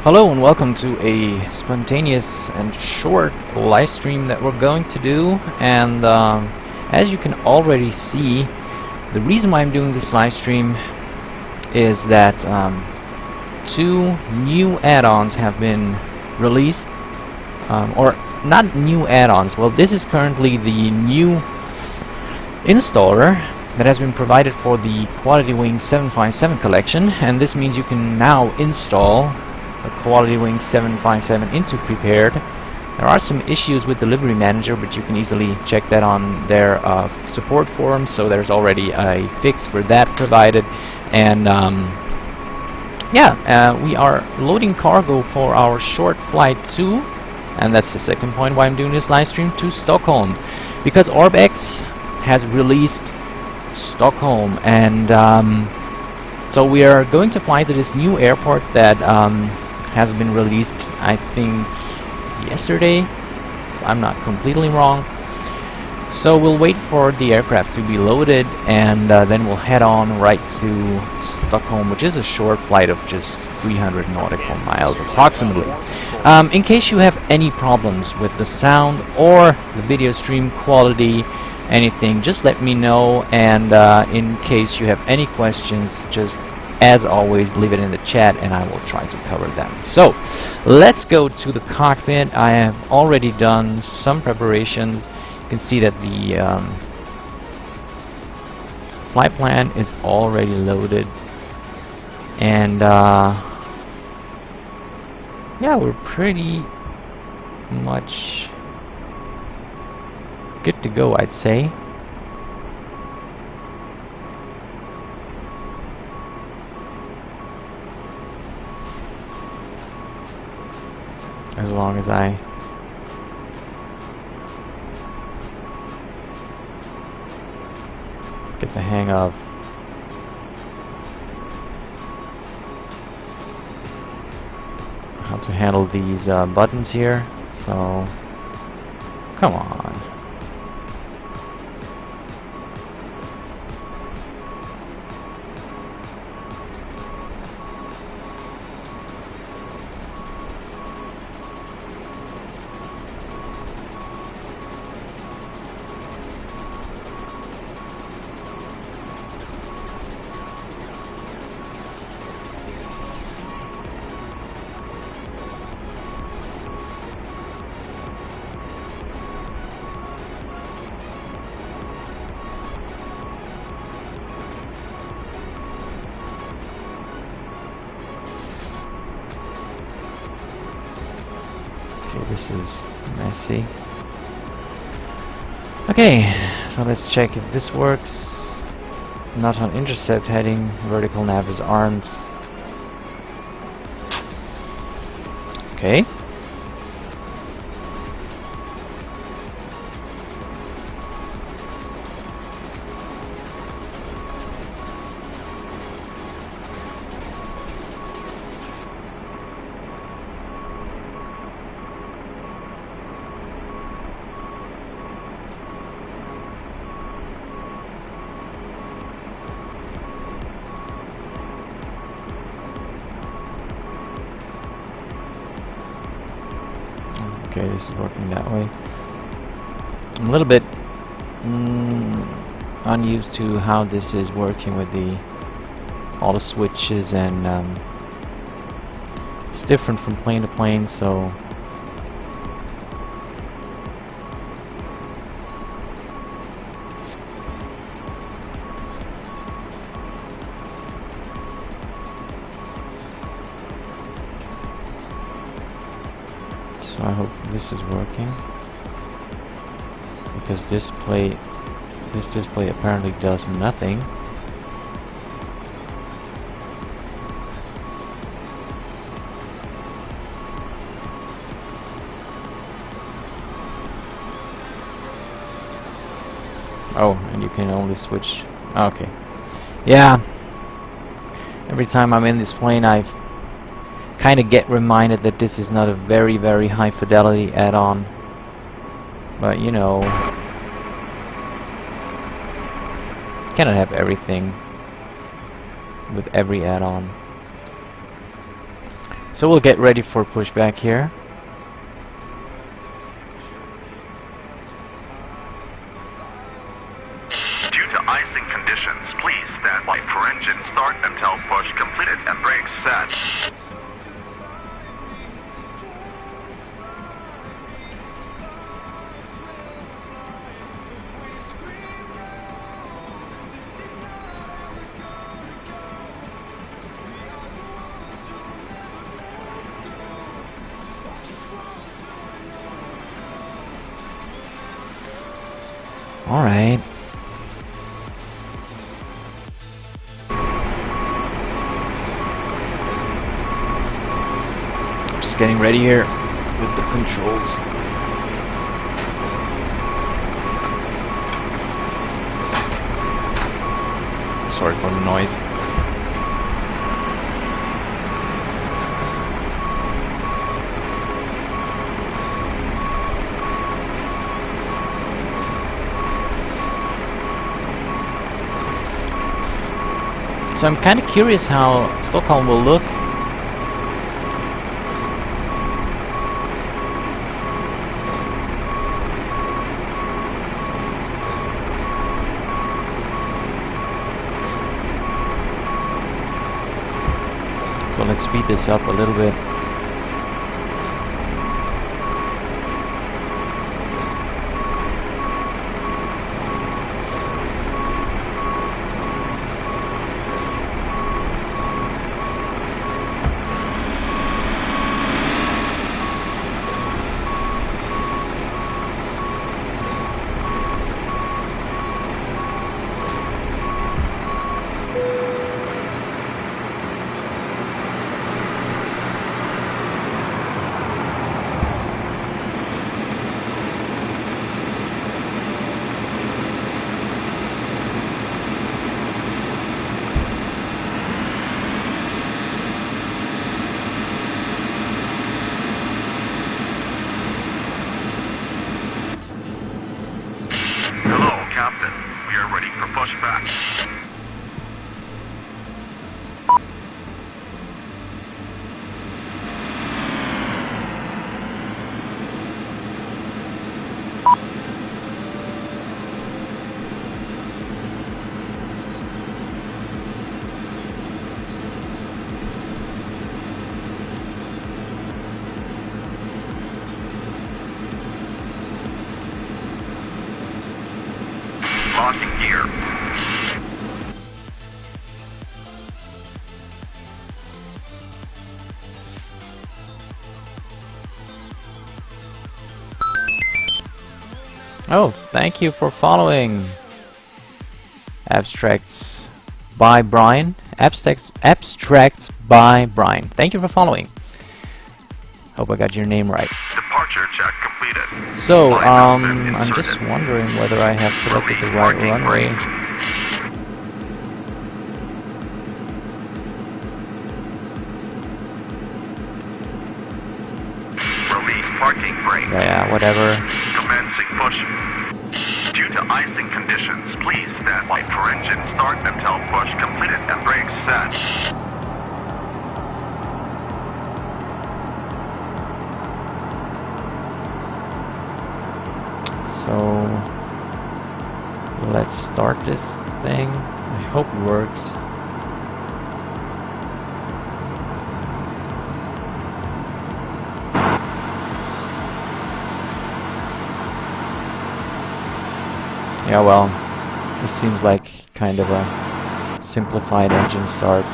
Hello and welcome to a spontaneous and short live stream that we're going to do, and as you can already see, the reason why I'm doing this live stream is that two new add-ons have been released, or not new add-ons, well, this is currently the new installer that has been provided for the Qualitywings 757 collection, and this means you can now install the Qualitywings 757 into Prepared. There are some issues with Delivery Manager, but you can easily check that on their support forum, so there's already a fix for that provided. And we are loading cargo for our short flight to, and that's the second point why I'm doing this live stream, to Stockholm, because ORBX has released Stockholm, and so we are going to fly to this new airport that has been released, I think, yesterday, if I'm not completely wrong. So we'll wait for the aircraft to be loaded, and then we'll head on right to Stockholm, which is a short flight of just 300 nautical miles approximately. In case you have any problems with the sound or the video stream quality, anything, just let me know, and in case you have any questions, just as always leave it in the chat and I will try to cover them. So let's go to the cockpit. I have already done some preparations. You can see that the flight plan is already loaded, and yeah, we're pretty much good to go, I'd say. As long as I get the hang of how to handle these buttons here, so come on. Okay, this is messy. Okay, so let's check if this works. Not on intercept heading, vertical nav is armed. Okay. Okay, this is working that way. I'm a little bit unused to how this is working with all the switches, and it's different from plane to plane, so I hope this is working, because this display apparently does nothing. Oh, and you can only switch. Okay. Yeah. Every time I'm in this plane, I kind of get reminded that this is not a very, very high fidelity add-on. But, you know, cannot have everything with every add-on. So we'll get ready for pushback here. Due to icing conditions, please stand by for engine start until push completed and brakes set. All right. Just getting ready here with the controls. Sorry for the noise. So I'm kind of curious how Stockholm will look. So let's speed this up a little bit. Captain, we are ready for pushback. Locking gear. Oh, thank you for following. Abstracts by Brian. Abstracts by Brian. Thank you for following. Hope I got your name right. Departure check completed. So, I'm just wondering whether I have selected the right runway. Release parking brake. Yeah, whatever. Commencing push. Due to icing conditions, please stand by for engine start until push completed and brakes set. So let's start this thing. I hope it works. Yeah, well, this seems like kind of a simplified engine start.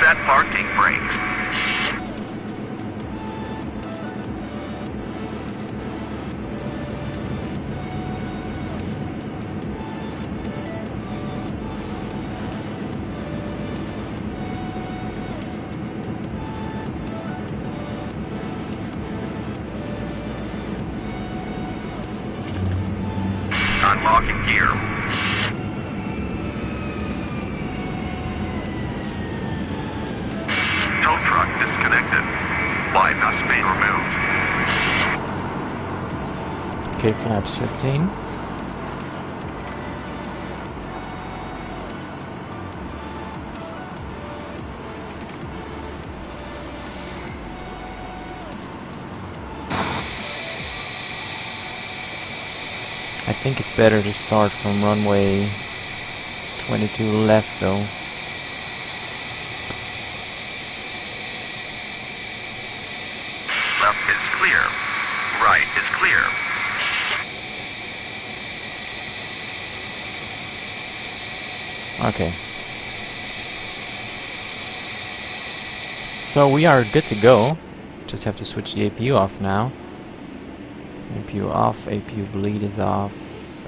Set parking brakes. Unlocking gear. Tow truck disconnected. Bypass being removed. Okay, flaps 15. I think it's better to start from runway 22 left though. Left is clear. Right is clear. Okay. So we are good to go. Just have to switch the APU off now. APU off, APU bleed is off,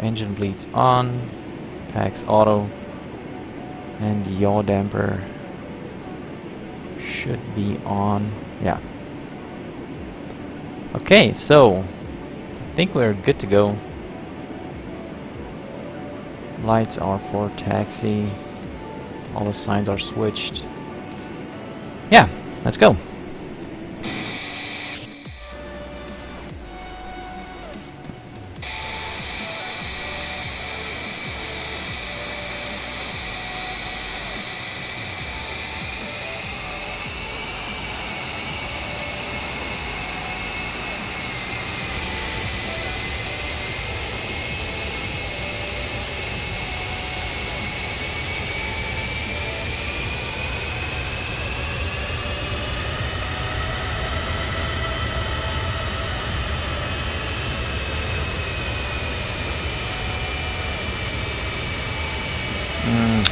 engine bleed's on, packs auto, and the yaw damper should be on. Yeah. Okay, so I think we're good to go. Lights are for taxi. All the signs are switched. Yeah, let's go.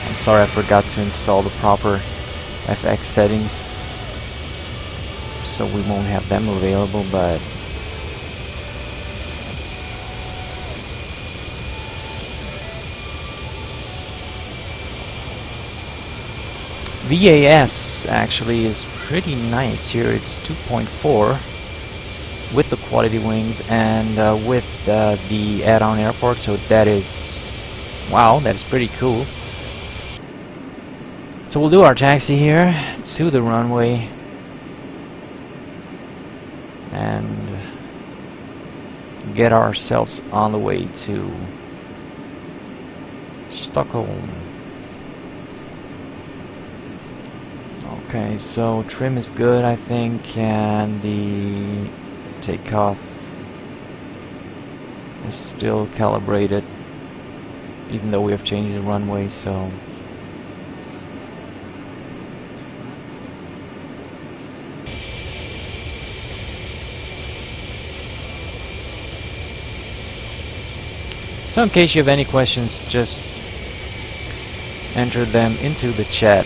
I'm sorry, I forgot to install the proper FX settings, so we won't have them available, but VAS actually is pretty nice here. It's 2.4 with the Qualitywings and with the add-on airport, so that is, wow, that is pretty cool. So we'll do our taxi here to the runway and get ourselves on the way to Stockholm. Okay, so trim is good, I think, and the takeoff is still calibrated, even though we have changed the runway, so in case you have any questions, just enter them into the chat.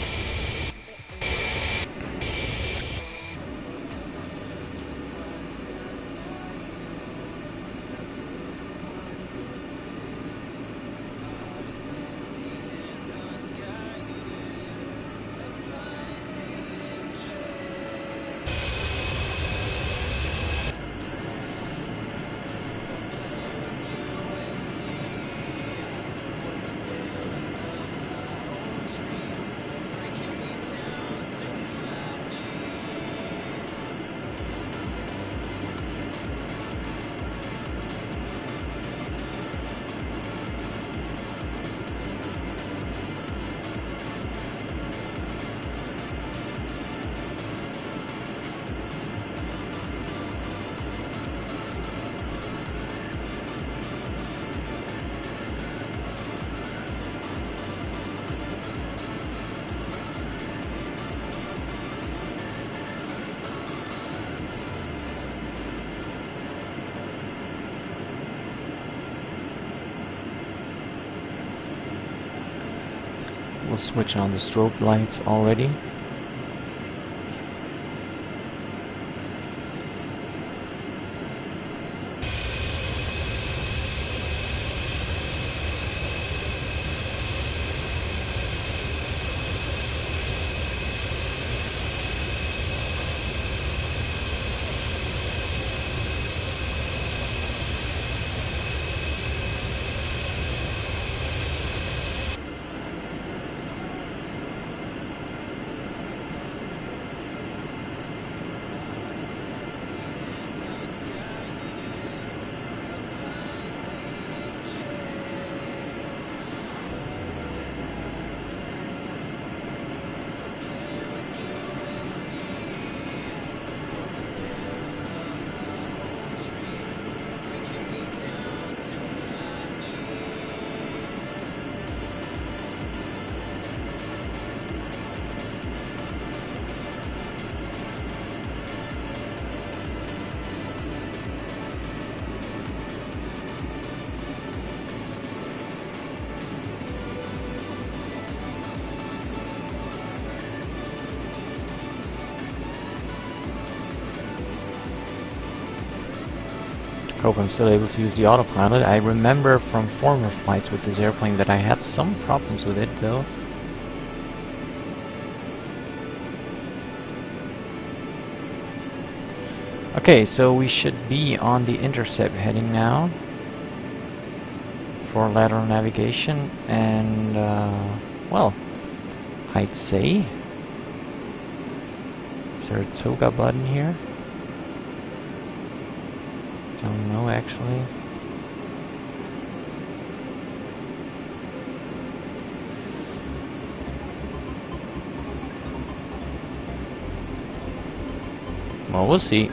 We'll switch on the strobe lights already. Hope I'm still able to use the autopilot. I remember from former flights with this airplane that I had some problems with it though. Okay, so we should be on the intercept heading now for lateral navigation, and well, I'd say, is there a toga button here? Don't know actually. Well, we'll see.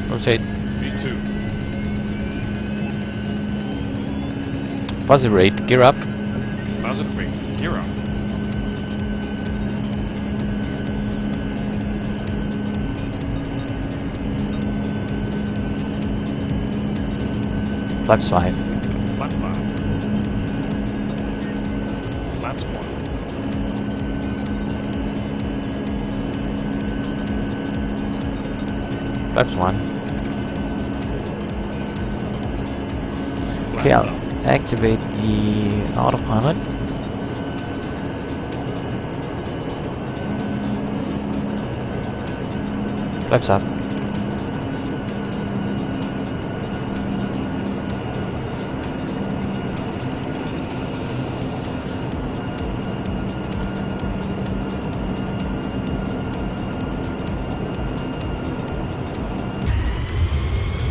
Rotate. V2. Fuzzy rate, gear up. Buzzer 3. Gear up. Flaps 5. Flap 5. Flaps 1. Flaps 1. Okay, Flaps I'll up. activate the autopilot. Flaps up.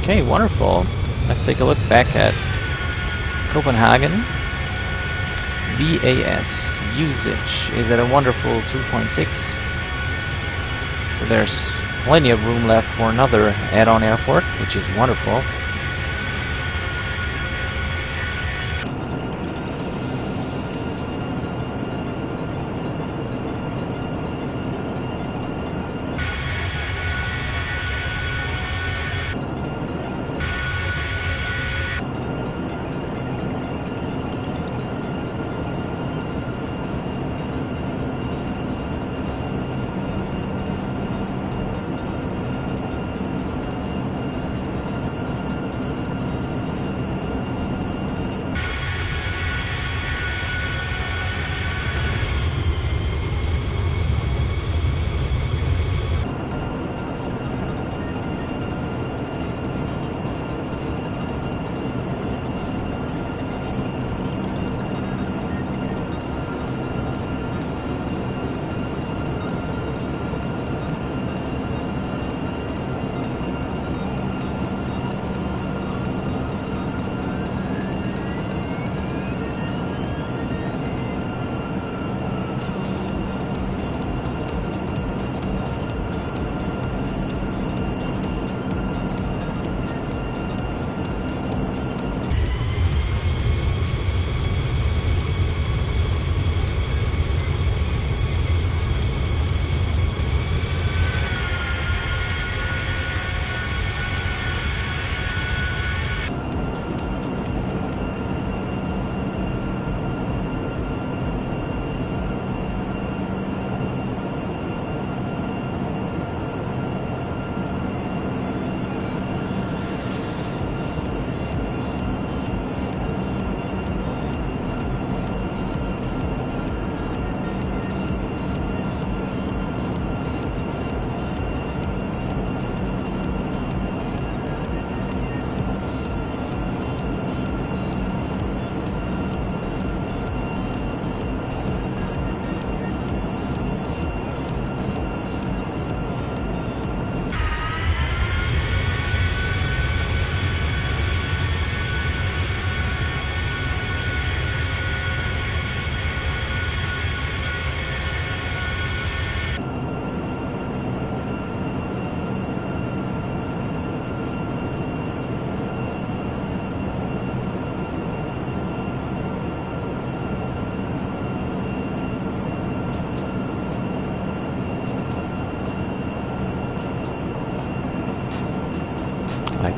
Okay, wonderful. Let's take a look back at Copenhagen. BAS usage is at a wonderful 2.6. So there's plenty of room left for another add-on airport, which is wonderful.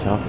tough.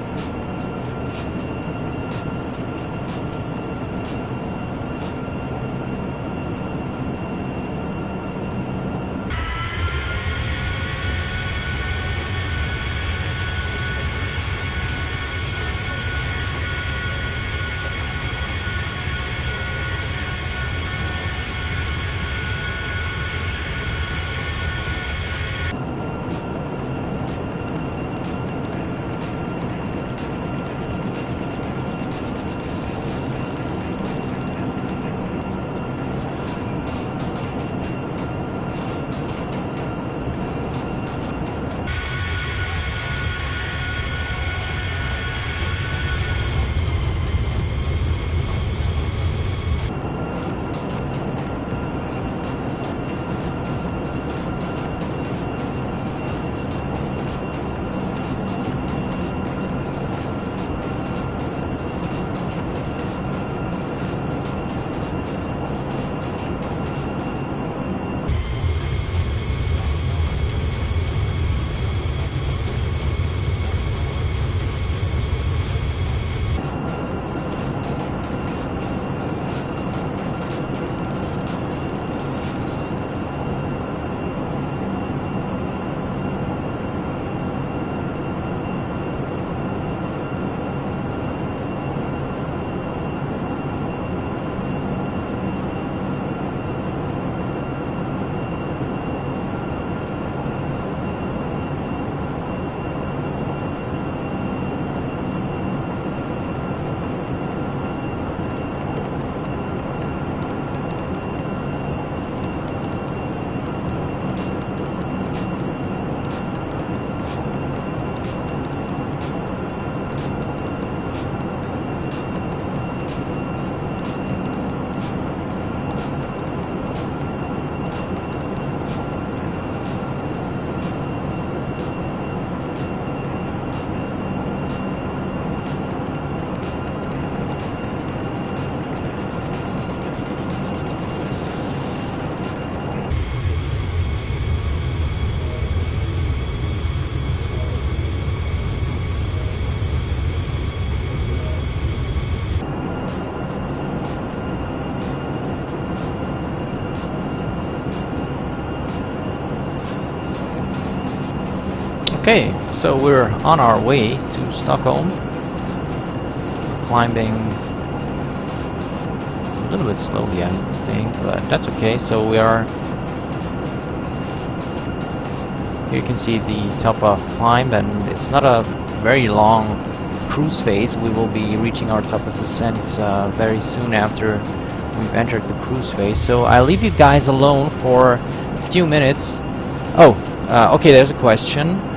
Okay, so we're on our way to Stockholm. We're climbing a little bit slowly, I think, but that's okay. So we are... Here you can see the top of climb, and it's not a very long cruise phase. We will be reaching our top of descent very soon after we've entered the cruise phase. So I'll leave you guys alone for a few minutes. Oh, okay, there's a question.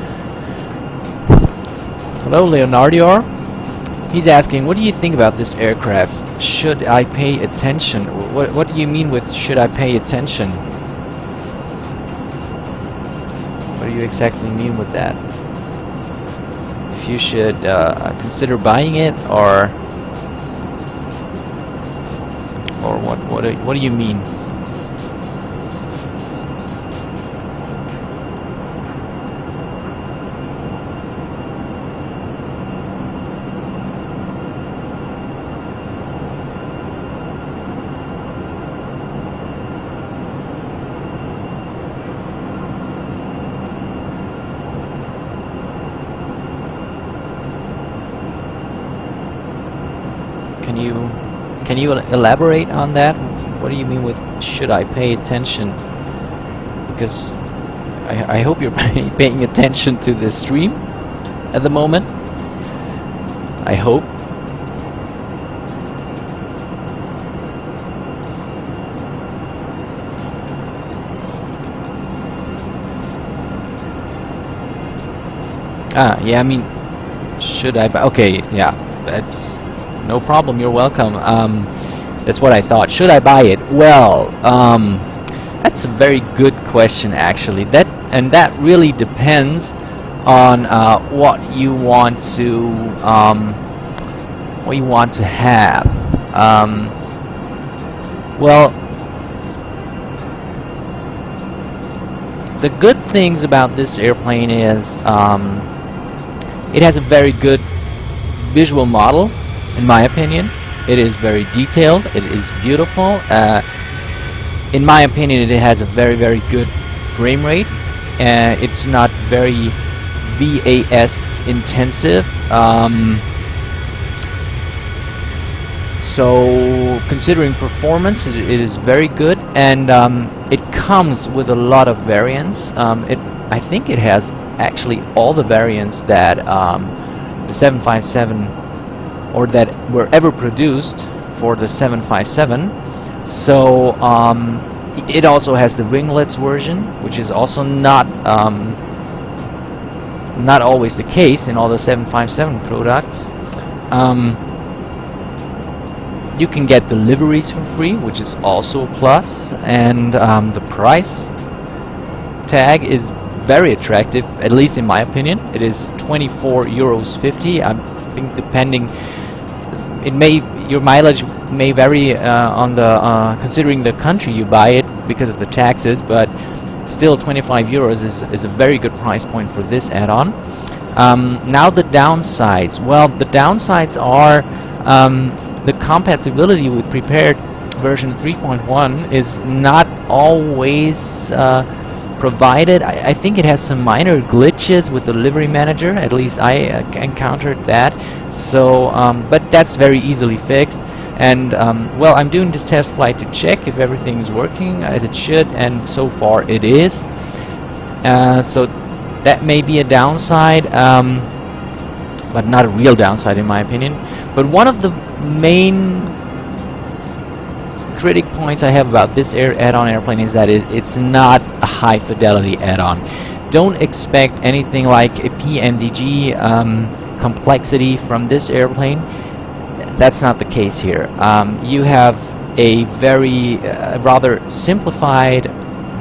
Hello, Leonardo. He's asking, what do you think about this aircraft? Should I pay attention? What do you mean with should I pay attention? What do you exactly mean with that? If you should consider buying it, or what do you mean? Can you elaborate on that? What do you mean with should I pay attention? Because I hope you're paying attention to the stream at the moment. I hope. Yeah, I mean, should I buy? Okay, yeah, that's no problem, you're welcome. That's what I thought. Should I buy it? Well, that's a very good question, actually. That really depends on what you want to have. Well, the good things about this airplane is It has a very good visual model, in my opinion. It is very detailed. It is beautiful. In my opinion, it has a very, very good frame rate. It's not very VAS intensive. So considering performance, it is very good, and it comes with a lot of variants. I think it has actually all the variants that the 757 or that were ever produced for the 757. So it also has the winglets version, which is also not always the case in all the 757 products. You can get deliveries for free, which is also a plus, and the price tag is very attractive, at least in my opinion. It is €24.50. I think depending, your mileage may vary on the considering the country you buy it because of the taxes, but still €25 is a very good price point for this add-on. Now the downsides. Well, the downsides are the compatibility with prepared version 3.1 is not always provided. I think it has some minor glitches with the livery manager. At least I encountered that. So, but that's very easily fixed. And well, I'm doing this test flight to check if everything is working as it should, and so far it is. So that may be a downside, but not a real downside in my opinion. But one of the main critic points I have about this add-on airplane is that it's not a high fidelity add-on. Don't expect anything like a PMDG complexity from this airplane. That's not the case here. You have a very rather simplified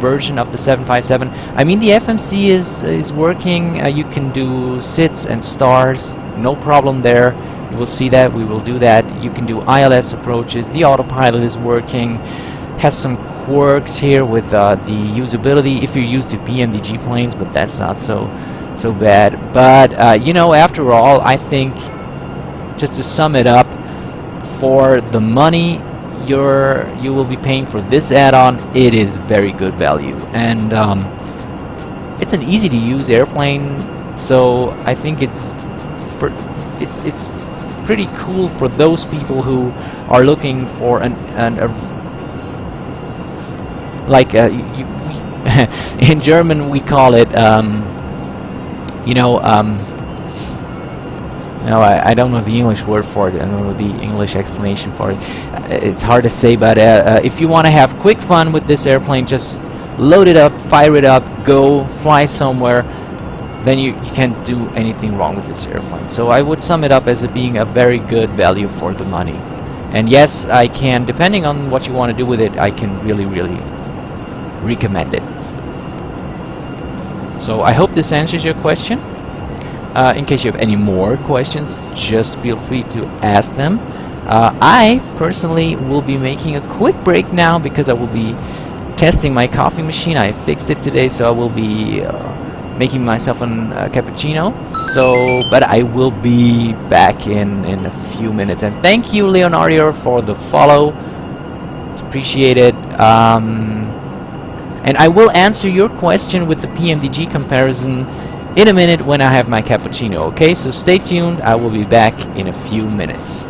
version of the 757. I mean, the FMC is working. You can do sits and stars, no problem there. You will see that. We will do that. You can do ILS approaches. The autopilot is working. Has some quirks here with the usability if you're used to PMDG planes, but that's not so bad. But you know, after all, I think, just to sum it up, for the money you will be paying for this add-on, it is very good value, and it's an easy to use airplane. So I think it's pretty cool for those people who are looking for in German we call it I don't know the English word for it. I don't know the English explanation for it. It's hard to say, but if you want to have quick fun with this airplane, just load it up, fire it up, go fly somewhere, then you can't do anything wrong with this airplane. So I would sum it up as it being a very good value for the money. And yes, I can, depending on what you want to do with it, I can really, really recommend it. So I hope this answers your question. In case you have any more questions, just feel free to ask them. I personally will be making a quick break now because I will be testing my coffee machine. I fixed it today, so I will be making myself a cappuccino. So, but I will be back in a few minutes. And thank you, Leonardo, for the follow. It's appreciated. And I will answer your question with the PMDG comparison in a minute when I have my cappuccino. Okay, so stay tuned. I will be back in a few minutes.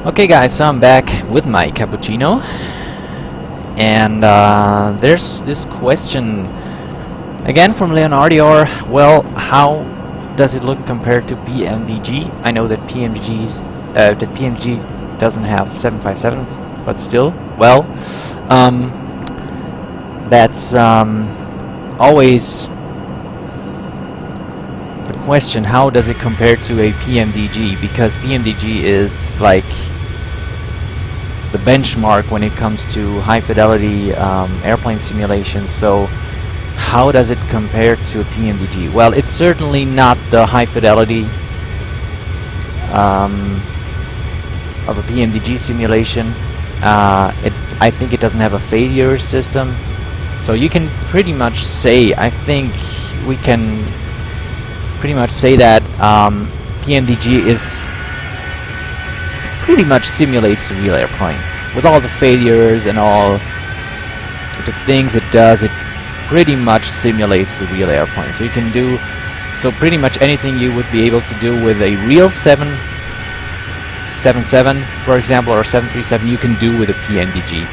Okay guys, so I'm back with my cappuccino, and there's this question again from Leonardo. Well, how does it look compared to PMDG? I know that PMDG doesn't have 757s, but still, well, that's always the question. How does it compare to a PMDG? Because PMDG is like the benchmark when it comes to high fidelity airplane simulations. So how does it compare to a PMDG? Well, it's certainly not the high fidelity of a PMDG simulation. I think it doesn't have a failure system, so you can pretty much say, I think we can pretty much say that PMDG is pretty much simulates a real airplane with all the failures and all the things it does. It pretty much simulates the real airplane, so you can do pretty much anything you would be able to do with a real 777, for example, or 737, you can do with a PMDG.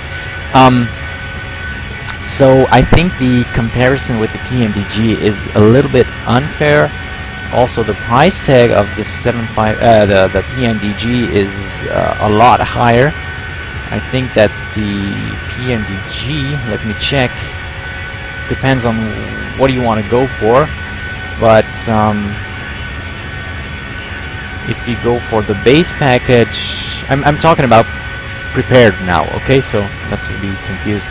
So I think the comparison with the PMDG is a little bit unfair. Also, the price tag of the the PMDG is a lot higher. I think that the PMDG, let me check, depends on what you want to go for, but if you go for the base package, I'm talking about prepared now, okay, so not to be confused.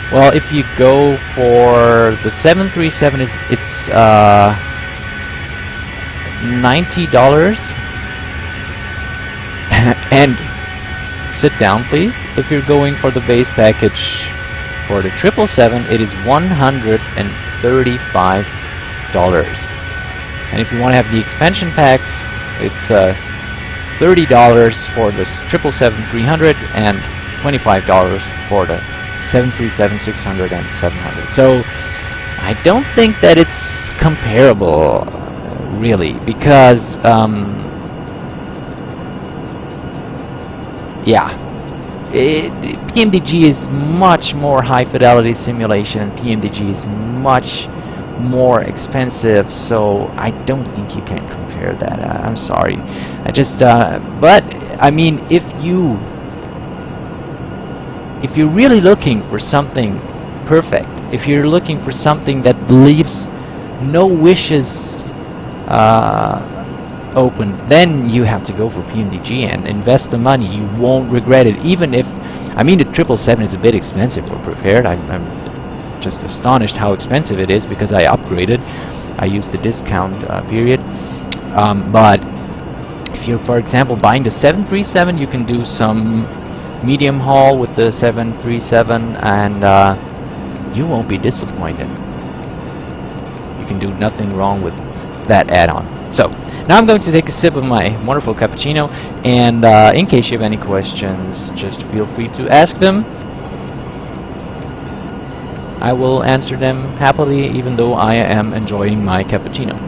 Well, if you go for the 737, it's $90 and sit down please. If you're going for the base package for the 777, it is $135, and if you want to have the expansion packs, it's $30 for the 777-300 and $25 for the 737-600 and 700. So I don't think that it's comparable, really, because yeah, PMDG is much more high fidelity simulation, and PMDG is much more expensive, so I don't think you can compare that. I'm sorry. I just but I mean, if you're really looking for something perfect, if you're looking for something that leaves no wishes open, then you have to go for PMDG and invest the money. You won't regret it, even if, I mean, the 777 is a bit expensive for prepared. I'm just astonished how expensive it is, because I upgraded. I used the discount period. But if you're, for example, buying the 737, you can do some medium haul with the 737, and you won't be disappointed. You can do nothing wrong with that add-on. So now I'm going to take a sip of my wonderful cappuccino, and in case you have any questions, just feel free to ask them. I will answer them happily, even though I am enjoying my cappuccino.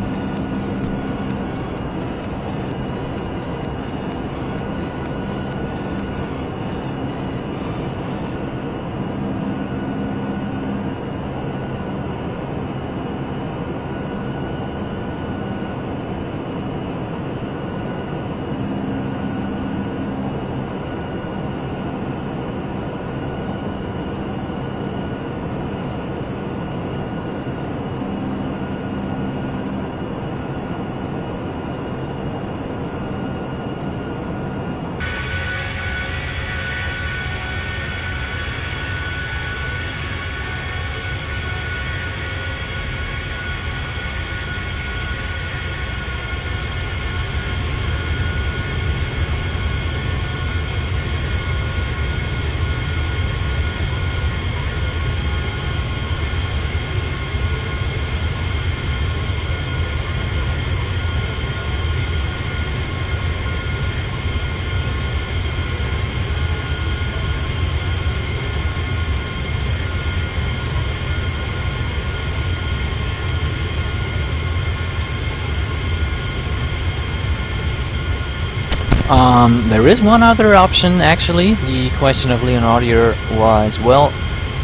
There is one other option actually. The question of Leonardo was, well,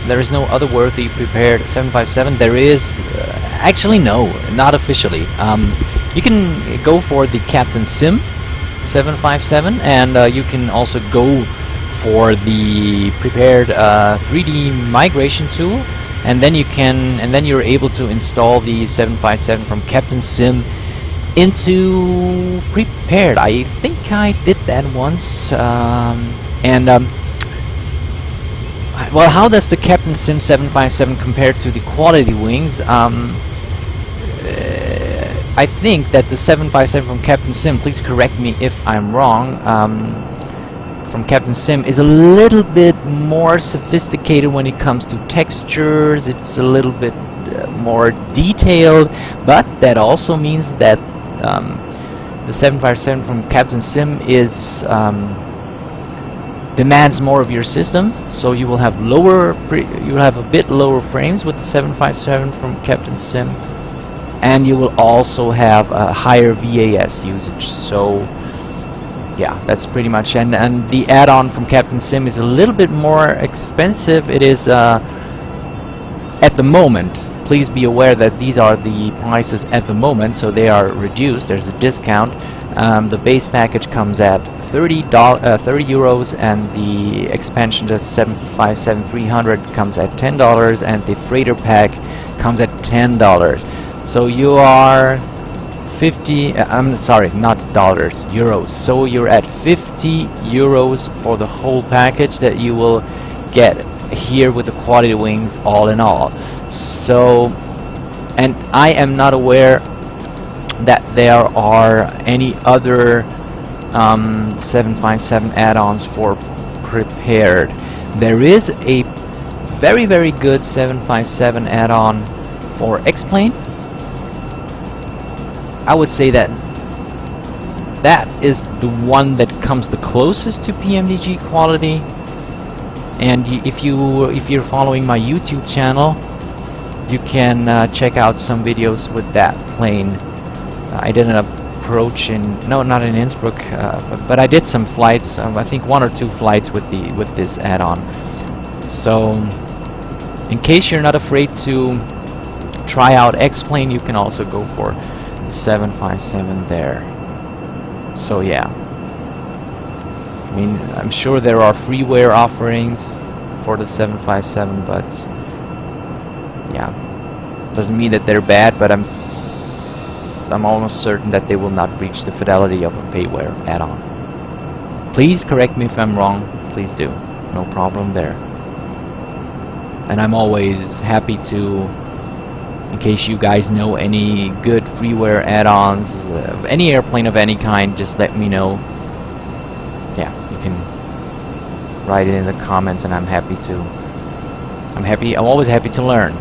there is no other worthy prepared 757. There is actually no, not officially. You can go for the Captain Sim 757, and you can also go for the prepared 3D migration tool, and then you're able to install the 757 from Captain Sim into prepared. I think I did that once, well, how does the Captain Sim 757 compare to the Qualitywings? I think that the 757 from Captain Sim, please correct me if I'm wrong, from Captain Sim is a little bit more sophisticated when it comes to textures. It's a little bit more detailed, but that also means that the 757 from Captain Sim is demands more of your system, so you will have a bit lower frames with the 757 from Captain Sim, and you will also have a higher VAS usage. So yeah, that's pretty much. And the add-on from Captain Sim is a little bit more expensive. It is at the moment. Please be aware that these are the prices at the moment, so they are reduced. There's a discount. The base package comes at 30 euros, and the expansion to 757-300 comes at $10, and the freighter pack comes at $10. So you are 50. I'm sorry, not dollars, euros. So you're at 50 euros for the whole package that you will get here with the Qualitywings, all in all. So, and I am not aware that there are any other 757 add-ons for prepared. There is a very, very good 757 add-on for X-Plane. I would say that that is the one that comes the closest to PMDG quality. And if you're following my YouTube channel, you can check out some videos with that plane. I did an approach not in Innsbruck, but I did some flights. I think 1 or 2 flights with this add-on. So, in case you're not afraid to try out X-Plane, you can also go for the 757 there. So yeah, I mean, I'm sure there are freeware offerings for the 757, but yeah, doesn't mean that they're bad, but I'm almost certain that they will not reach the fidelity of a payware add-on. Please correct me if I'm wrong, please do, no problem there. And I'm always happy to, in case you guys know any good freeware add-ons of any airplane of any kind, just let me know. Yeah, you can write it in the comments, and I'm always happy to learn.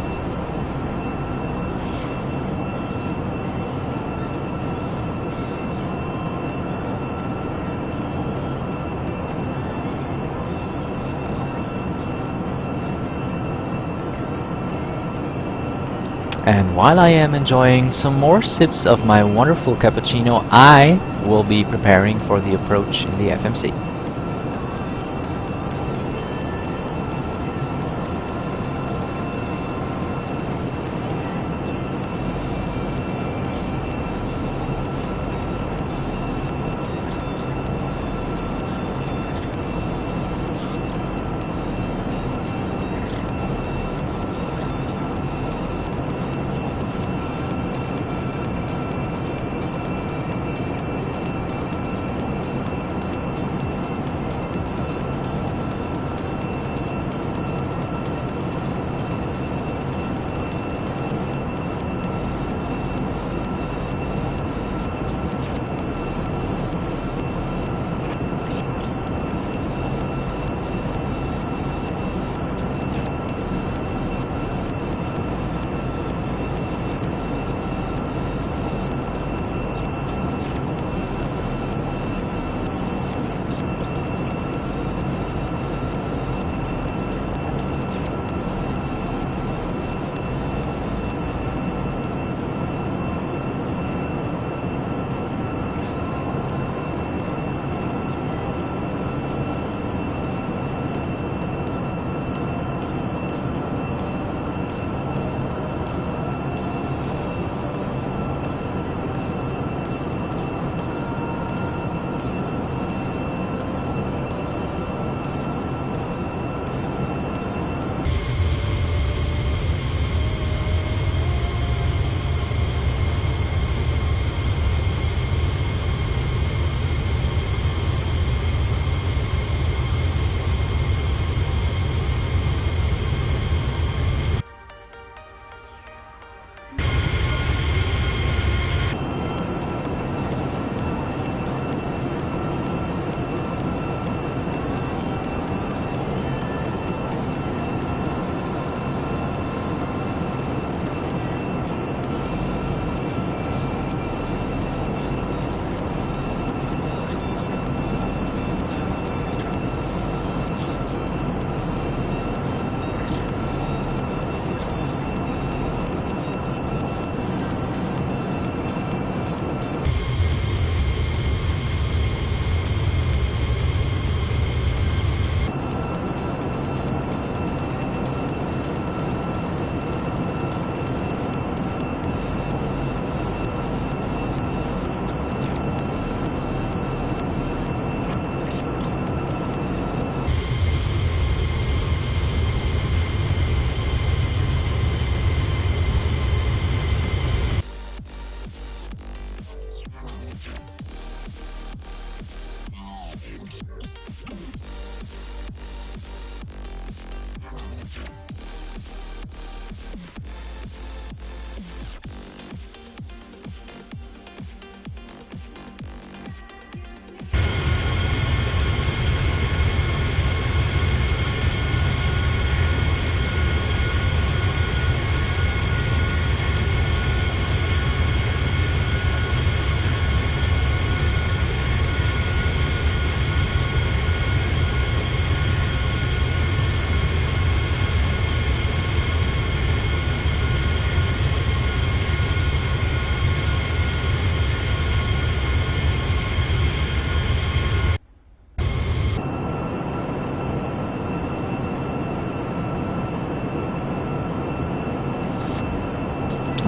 And while I am enjoying some more sips of my wonderful cappuccino, I will be preparing for the approach in the FMC.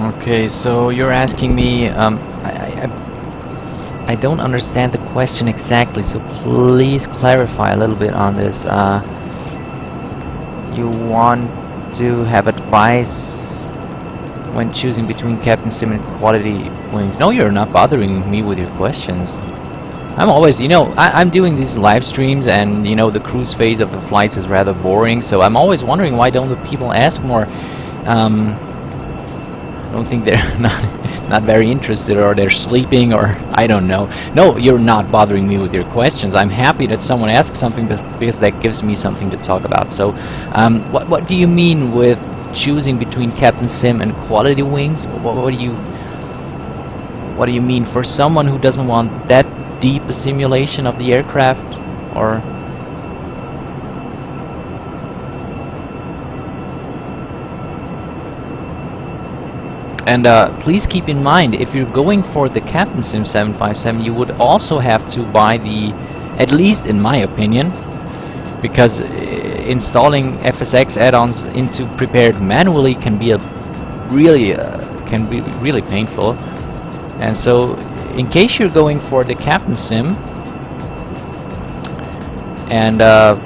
Okay, so you're asking me, I don't understand the question exactly, so please clarify a little bit on this. You want to have advice when choosing between Captain Sim and Qualitywings. No, you're not bothering me with your questions. I'm always, I'm doing these live streams, and the cruise phase of the flights is rather boring, so I'm always wondering why don't the people ask more. I don't think they're not very interested, or they're sleeping, or I don't know. No, you're not bothering me with your questions. I'm happy that someone asks something because that gives me something to talk about. So, what do you mean with choosing between Captain Sim and Qualitywings? What do you mean for someone who doesn't want that deep a simulation of the aircraft, or? And please keep in mind, if you're going for the Captain Sim 757, you would also have to buy the, at least in my opinion, because installing FSX add-ons into Prepared manually can be really painful. And so, in case you're going for the Captain Sim and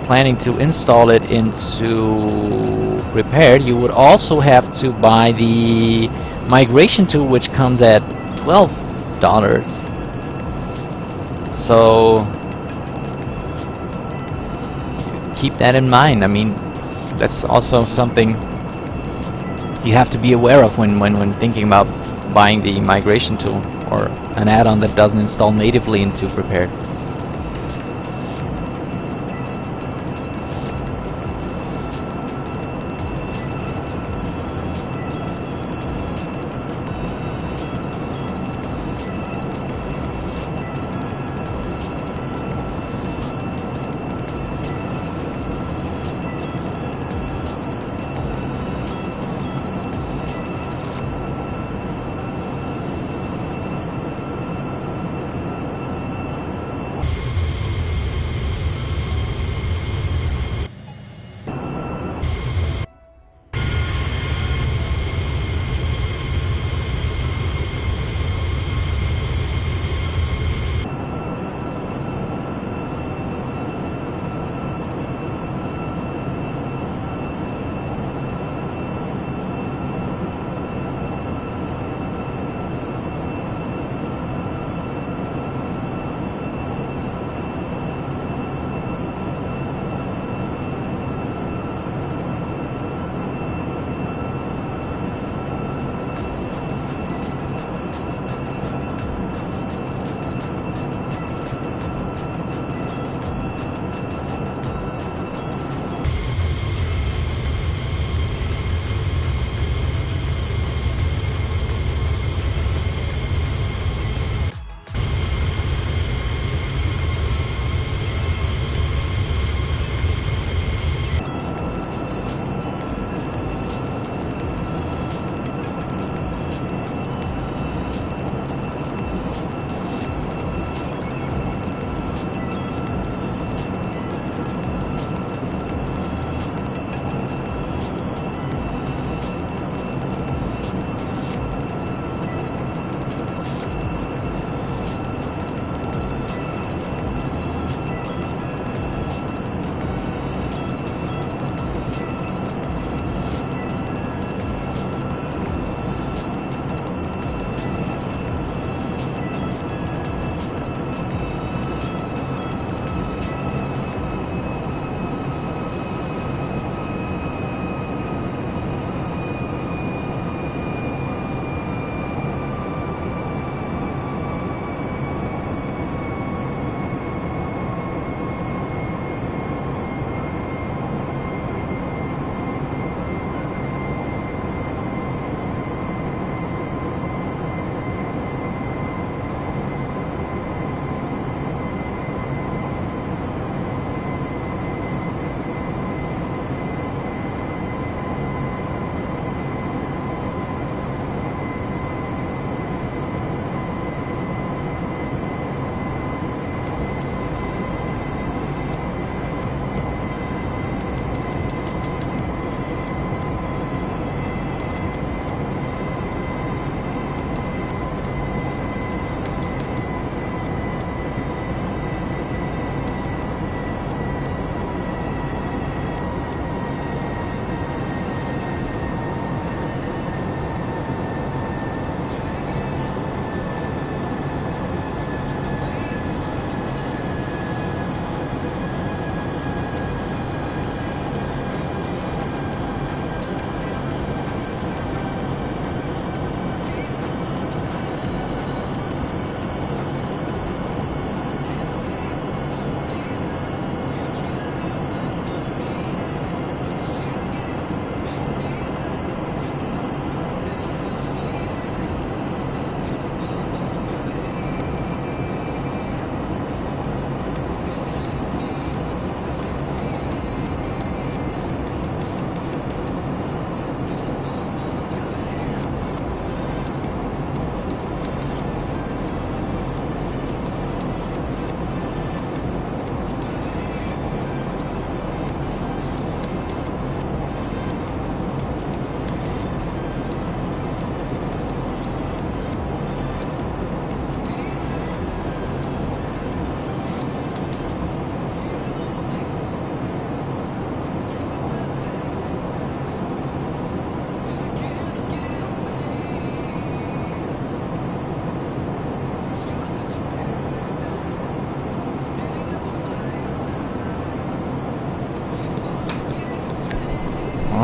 planning to install it into Prepared, you would also have to buy the migration tool, which comes at $12. So keep that in mind. I mean, that's also something you have to be aware of when thinking about buying the migration tool or an add-on that doesn't install natively into Prepared.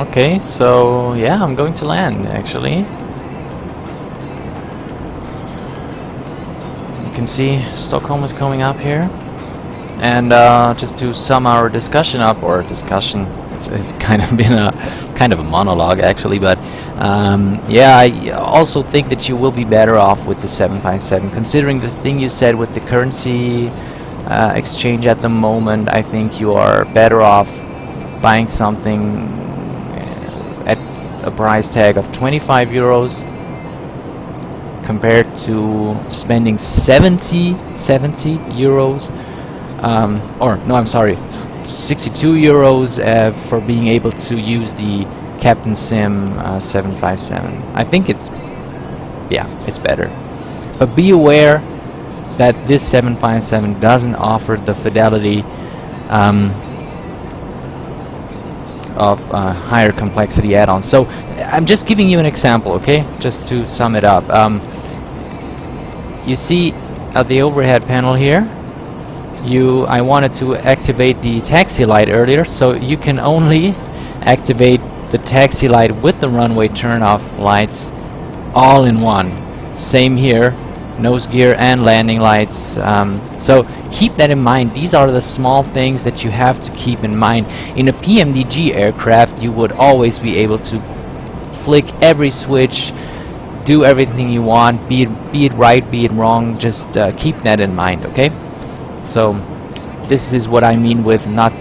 Okay, so yeah, I'm going to land actually. You can see Stockholm is coming up here. And just to sum our discussion up, or discussion, it's kind of been a monologue actually, but yeah, I also think that you will be better off with the 757, considering the thing you said with the currency exchange at the moment. I think you are better off buying something at a price tag of 25 euros compared to spending 70 euros. Or no, I'm sorry, 62 euros for being able to use the Captain Sim 757. I think it's better. But be aware that this 757 doesn't offer the fidelity of higher complexity add-ons. So I'm just giving you an example, okay? Just to sum it up. You see at the overhead panel here, I wanted to activate the taxi light earlier, so you can only activate the taxi light with the runway turn-off lights all in one. Same here, nose gear and landing lights. So keep that in mind. These are the small things that you have to keep in mind. In a PMDG aircraft, you would always be able to flick every switch, do everything you want, be it right, be it wrong. Just keep that in mind, okay? So this is what I mean with not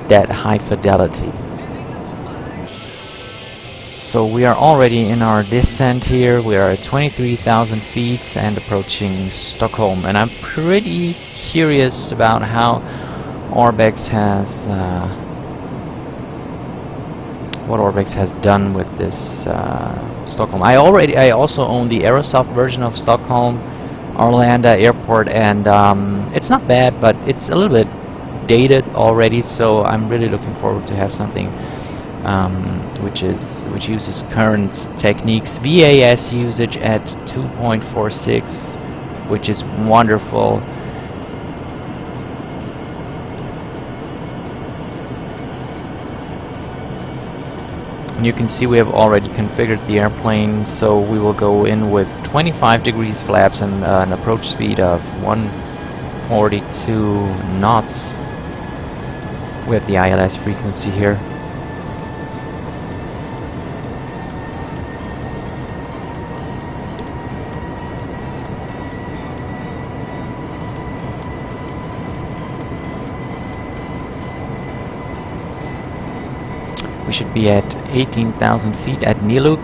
that high fidelity. So we are already in our descent here. We are at 23,000 feet and approaching Stockholm, and I'm pretty curious about how ORBX has what ORBX has done with this Stockholm. I also own the Aerosoft version of Stockholm Arlanda Airport, and it's not bad, but it's a little bit dated already. So I'm really looking forward to have something which uses current techniques. VAS usage at 2.46, which is wonderful. And you can see we have already configured the airplane, so we will go in with 25 degrees flaps and an approach speed of 142 knots. We have the ILS frequency here. We should be at 18,000 feet at Niluk.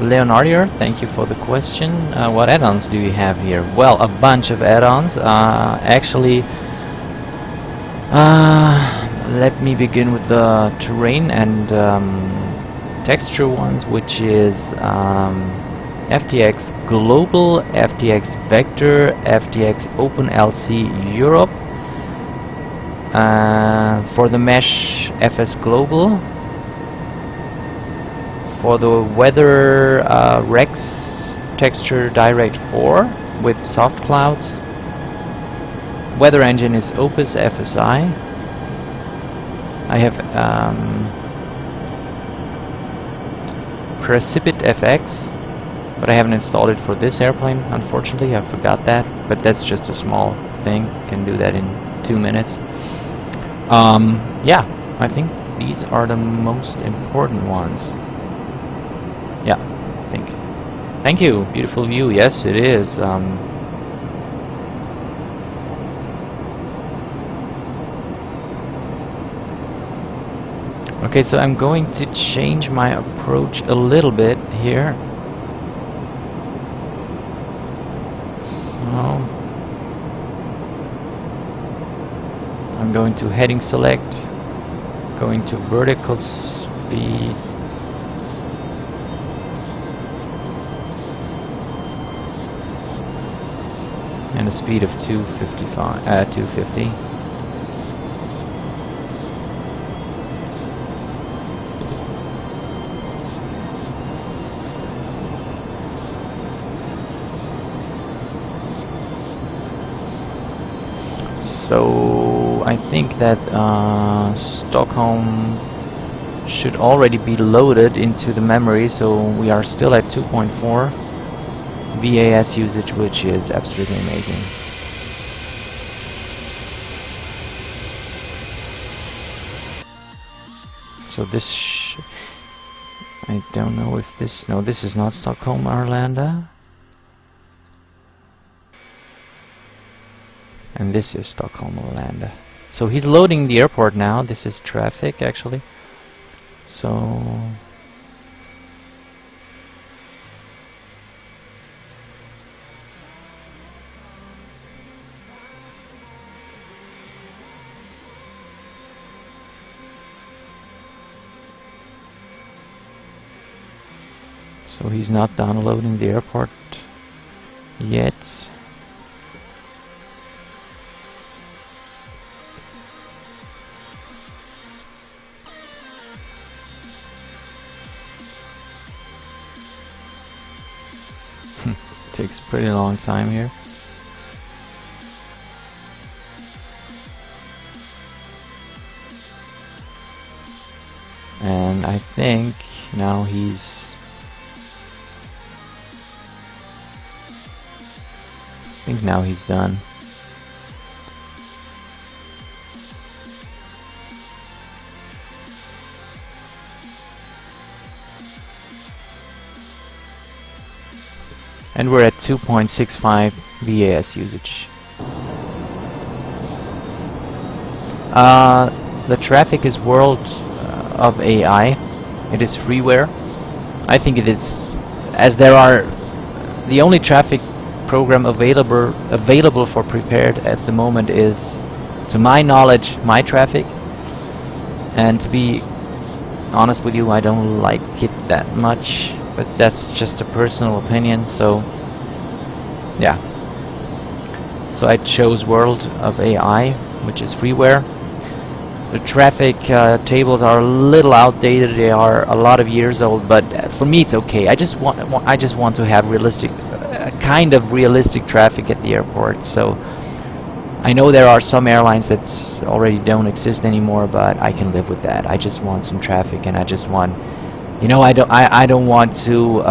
Leonardo, thank you for the question. What add-ons do you have here? Well, a bunch of add-ons. Actually, let me begin with the terrain and texture ones, which is FTX Global, FTX Vector, FTX OpenLC Europe. For the mesh, FS Global. For the weather, Rex texture Direct 4 with soft clouds. Weather engine is Opus FSI. I have Precipit FX, but I haven't installed it for this airplane, unfortunately. I forgot that, but that's just a small thing. Can do that in 2 minutes. Yeah, I think these are the most important ones. Yeah, I think. Thank you. Beautiful view. Yes, it is. Okay, so I'm going to change my approach a little bit here. So I'm going to heading select, going to vertical speed. And a speed of 250. So I think that Stockholm should already be loaded into the memory, so we are still at 2.4 VAS usage, which is absolutely amazing. So this I don't know if this... No, this is not Stockholm, Arlanda. And this is Stockholm, Arlanda. So he's loading the airport now. This is traffic, actually. So... So he's not downloading the airport yet. Takes a pretty long time here. And I think now he's... I think now he's done. And we're at 2.65 VAS usage. The traffic is world of AI. It is freeware. I think it is, as there are the only traffic program available for prepared at the moment is, to my knowledge, my traffic. And to be honest with you, I don't like it that much, but that's just a personal opinion. So yeah, so I chose World of AI, which is freeware. The traffic tables are a little outdated. They are a lot of years old, but for me it's okay. I just want to have realistic, kind of realistic traffic at the airport. So I know there are some airlines that already don't exist anymore, but I can live with that. I just want some traffic, and I just want, you know, I don't want to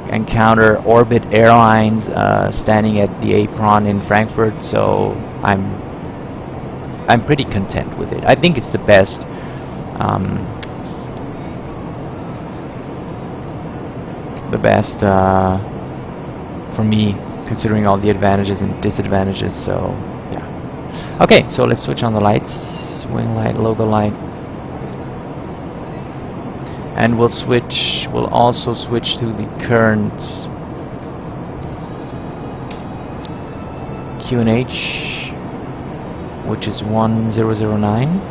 encounter Orbit Airlines standing at the apron in Frankfurt. So I'm pretty content with it. I think it's the best. For me, considering all the advantages and disadvantages. So yeah. Okay, so let's switch on the lights. Wing light, logo light. and we'll also switch to the current QNH, which is 1009.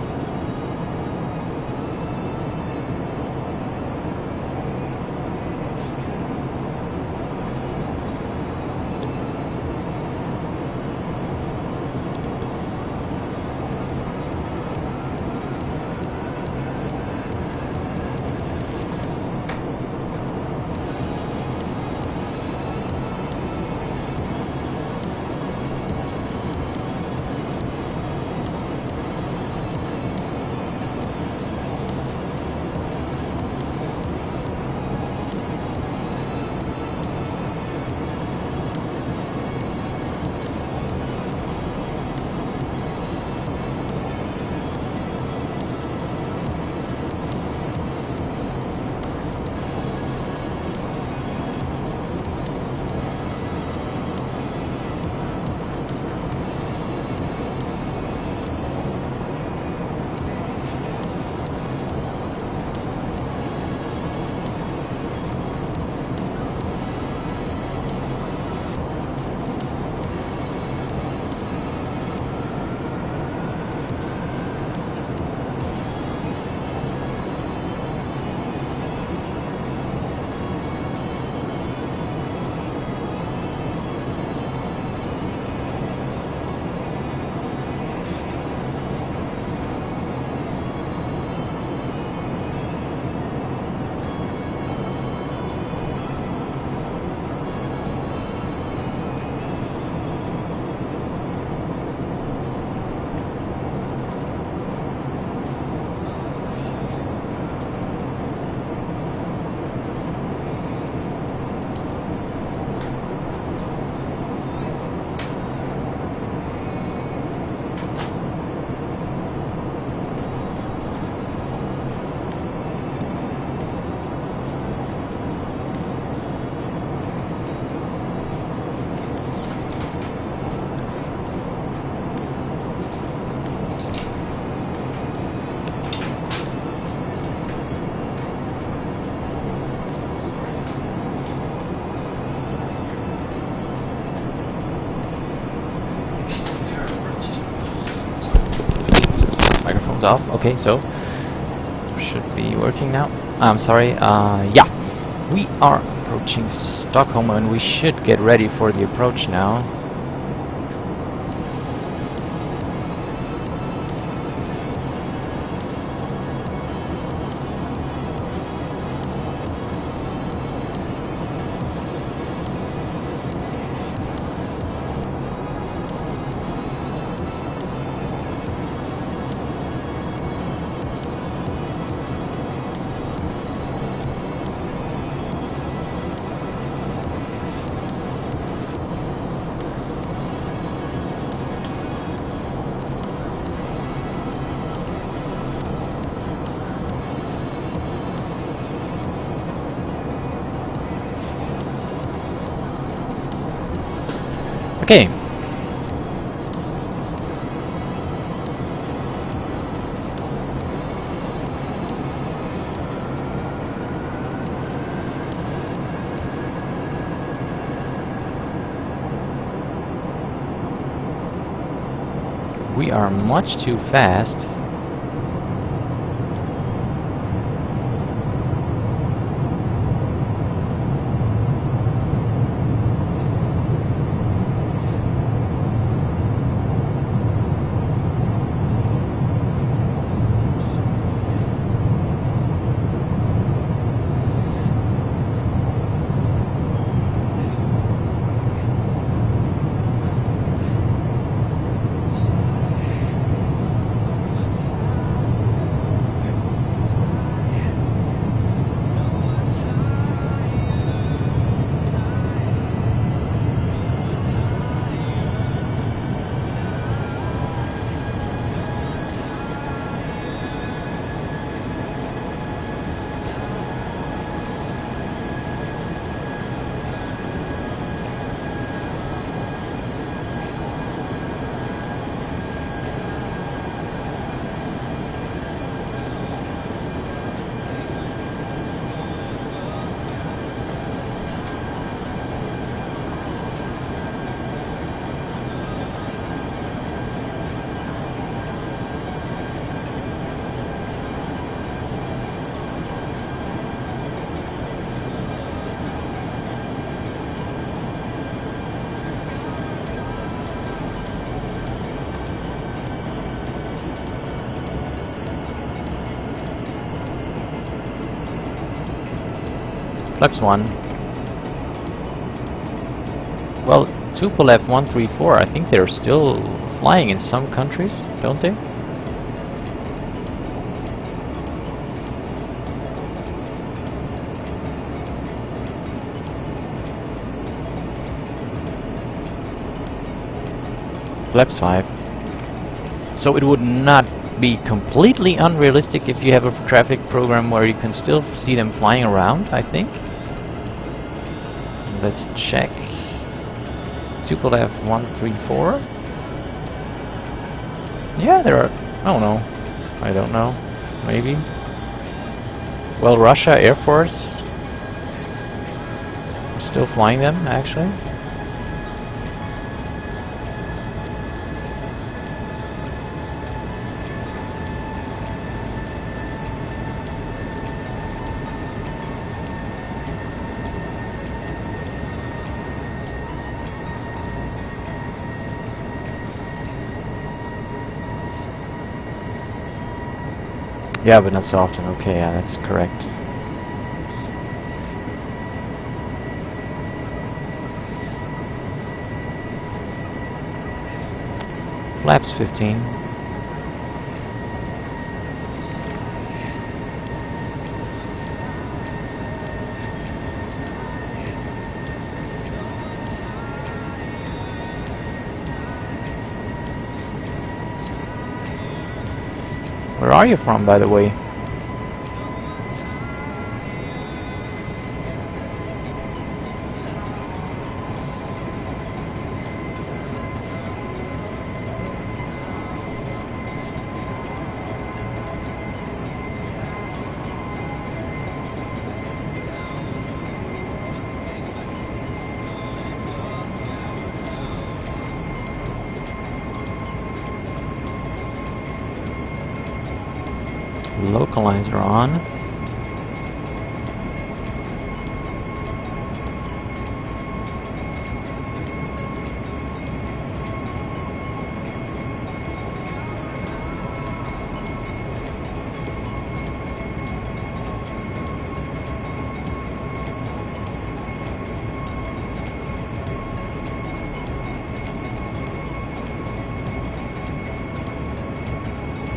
Microphone's off. Okay, so should be working now. I'm sorry. Yeah, we are approaching Stockholm, and we should get ready for the approach now. Okay. We are much too fast. Flaps 1. Well, Tupolev 134, I think they're still flying in some countries, don't they? Flaps 5. So it would not be completely unrealistic if you have a traffic program where you can still see them flying around, I think. Let's check. Tupolev 134. Yeah, there are... I don't know. I don't know. Maybe. Well, Russia Air Force is still flying them, actually. Yeah, but not so often. Okay, yeah, that's correct. Flaps 15. Where are you from, by the way? Localizer on.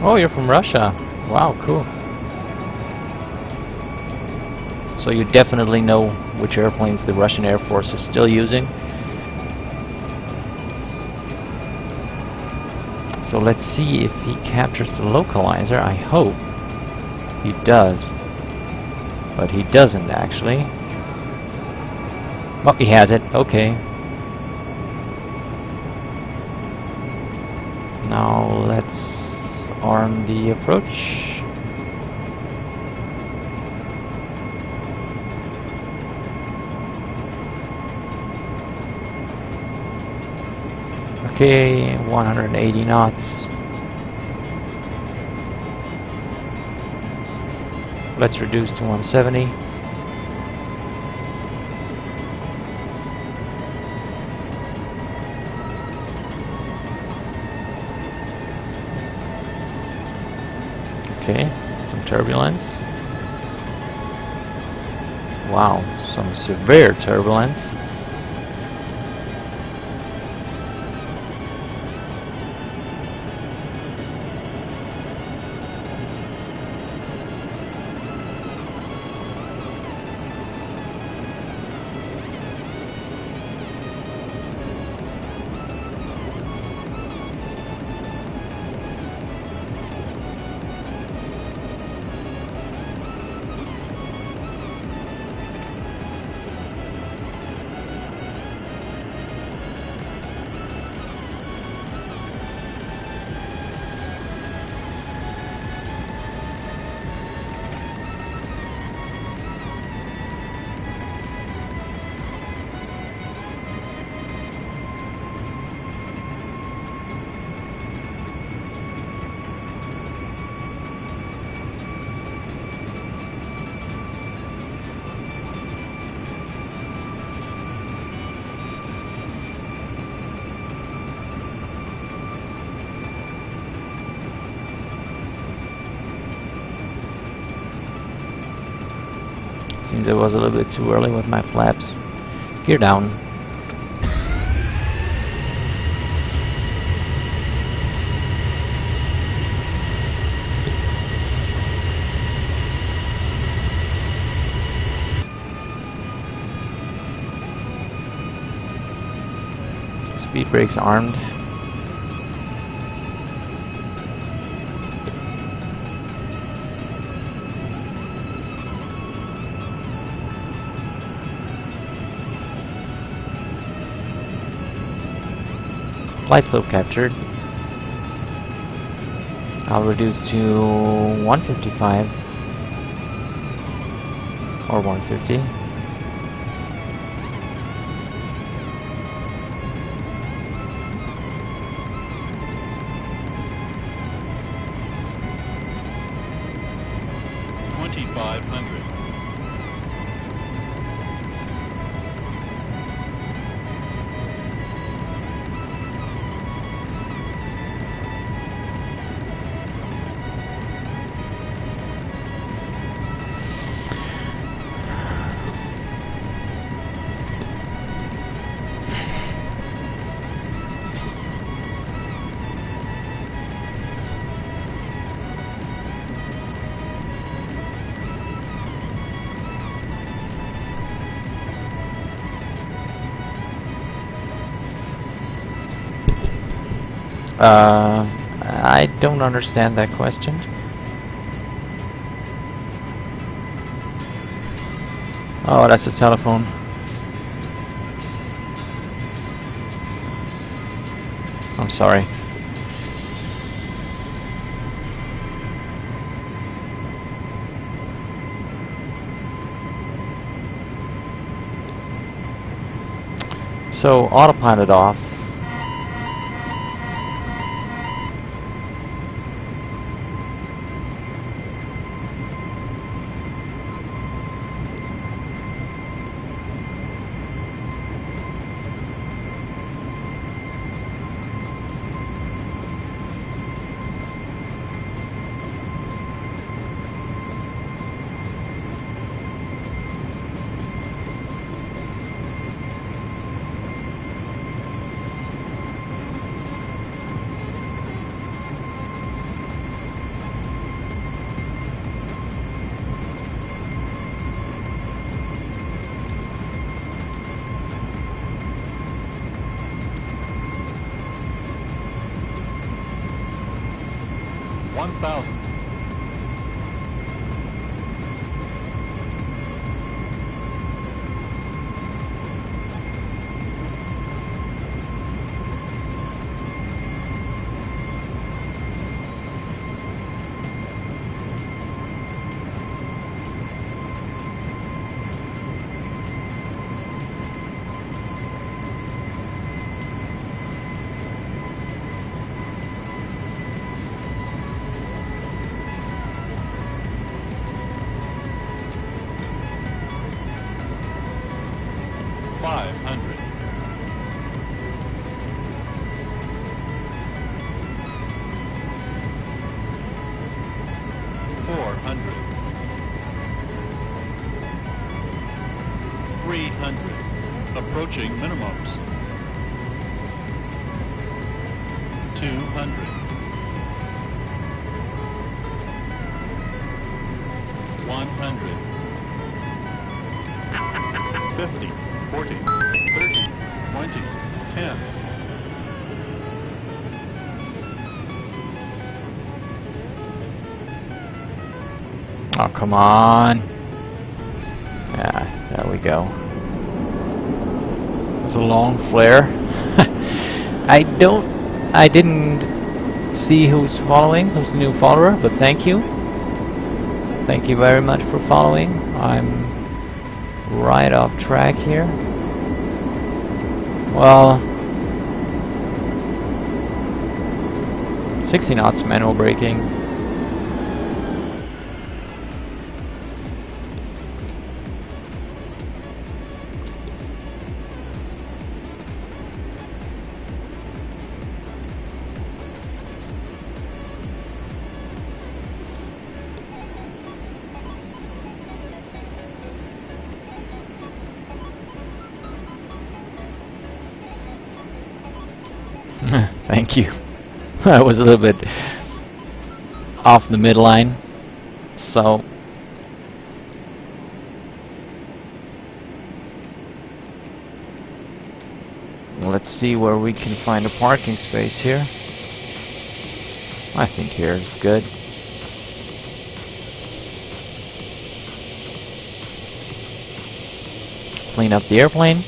Oh, you're from Russia. Wow, cool. So you definitely know which airplanes the Russian Air Force is still using. So let's see if he captures the localizer. I hope he does. But he doesn't, actually. Oh, he has it. Okay. Now let's arm the approach. Okay, 180 knots. Let's reduce to 170. Okay, some turbulence. Wow, some severe turbulence. Seems it was a little bit too early with my flaps. Gear down. Speed brakes armed. Flight slope captured. I'll reduce to 155 or 150. I don't understand that question. Oh, that's a telephone. I'm sorry. So, autopilot off. Approaching minimums. 200. 100. 50. 40. 30. 20. 10. Oh, come on. Yeah, there we go. It's a long flare. I didn't see who's following, who's the new follower, but thank you. Thank you very much for following. I'm right off track here. Well, 60 knots manual braking. Thank you. I was a little bit off the midline, so let's see where we can find a parking space here. I think here is good. Clean up the airplane.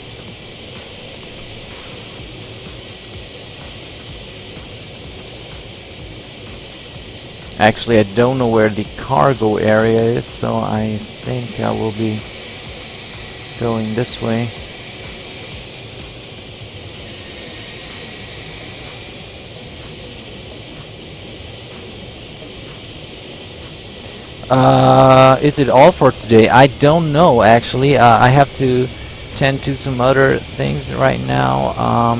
Actually, I don't know where the cargo area is, so I think I will be going this way. Is it all for today? I don't know, actually. I have to tend to some other things right now.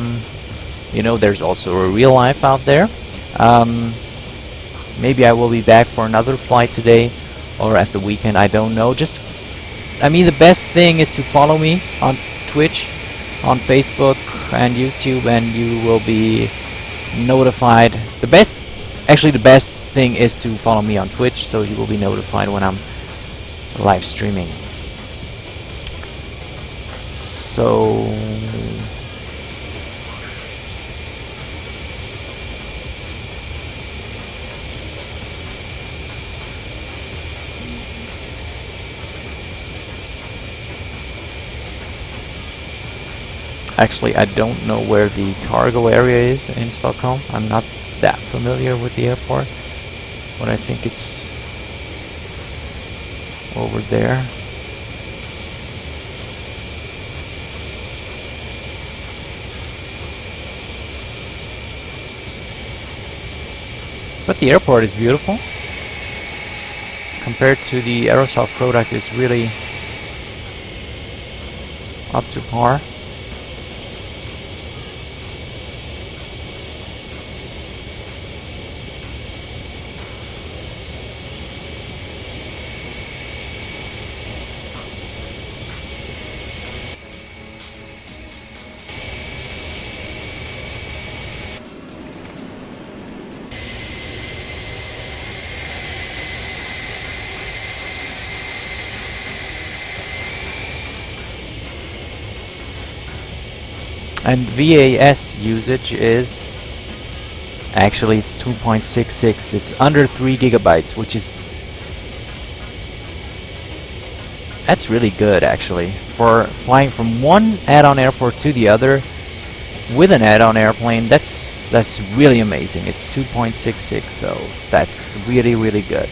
You know, there's also a real life out there. Maybe I will be back for another flight today or at the weekend, I don't know. Just, I mean, the best thing is to follow me on Twitch, on Facebook and YouTube, and you will be notified. The best thing is to follow me on Twitch, so you will be notified when I'm live streaming. So actually, I don't know where the cargo area is in Stockholm. I'm not that familiar with the airport, but I think it's over there. But the airport is beautiful. Compared to the Aerosoft product, it's really up to par. And VAS usage is actually it's 2.66. It's under 3 gigabytes, which is that's really good actually for flying from one add-on airport to the other with an add-on airplane. That's really amazing. It's 2.66, so that's really good.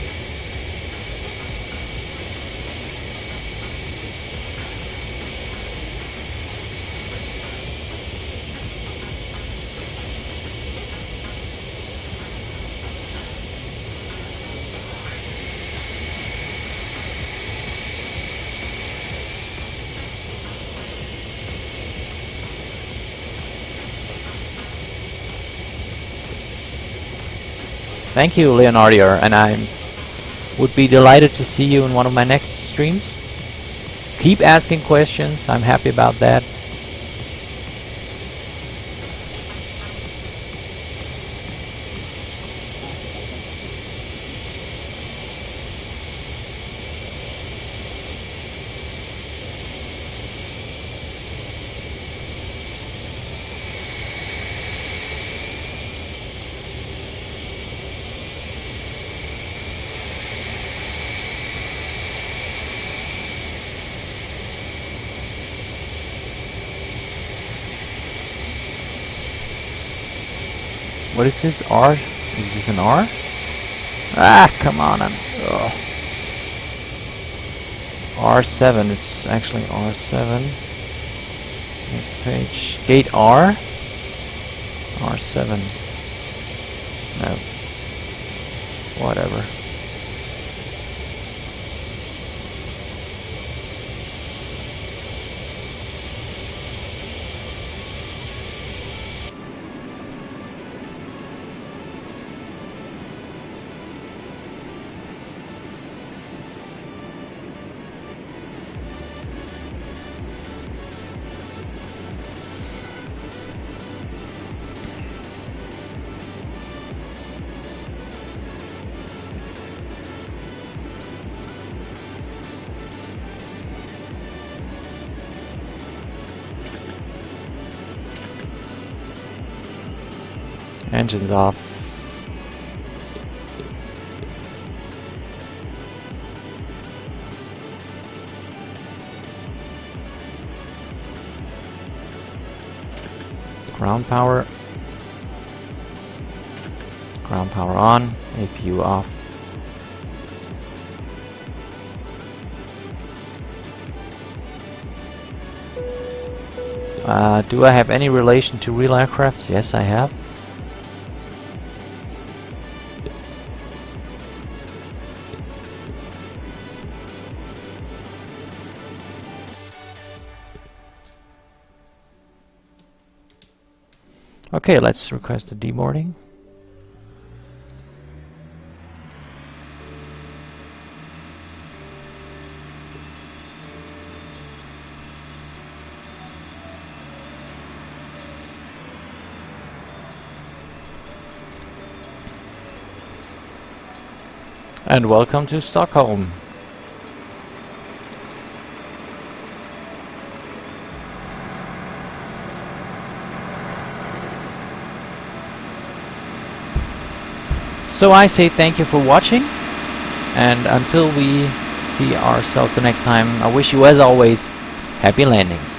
Thank you, Leonardo, and I would be delighted to see you in one of my next streams. Keep asking questions, I'm happy about that. What is this? R? Is this an R? Ah, come on. R7. It's actually R7. Next page. Gate R. R7. No. Whatever. Engines off. Ground power. Ground power on. APU off. Do I have any relation to real aircrafts? Yes, I have. Okay, let's request a deboarding. And welcome to Stockholm. So I say thank you for watching, and until we see ourselves the next time, I wish you, as always, happy landings.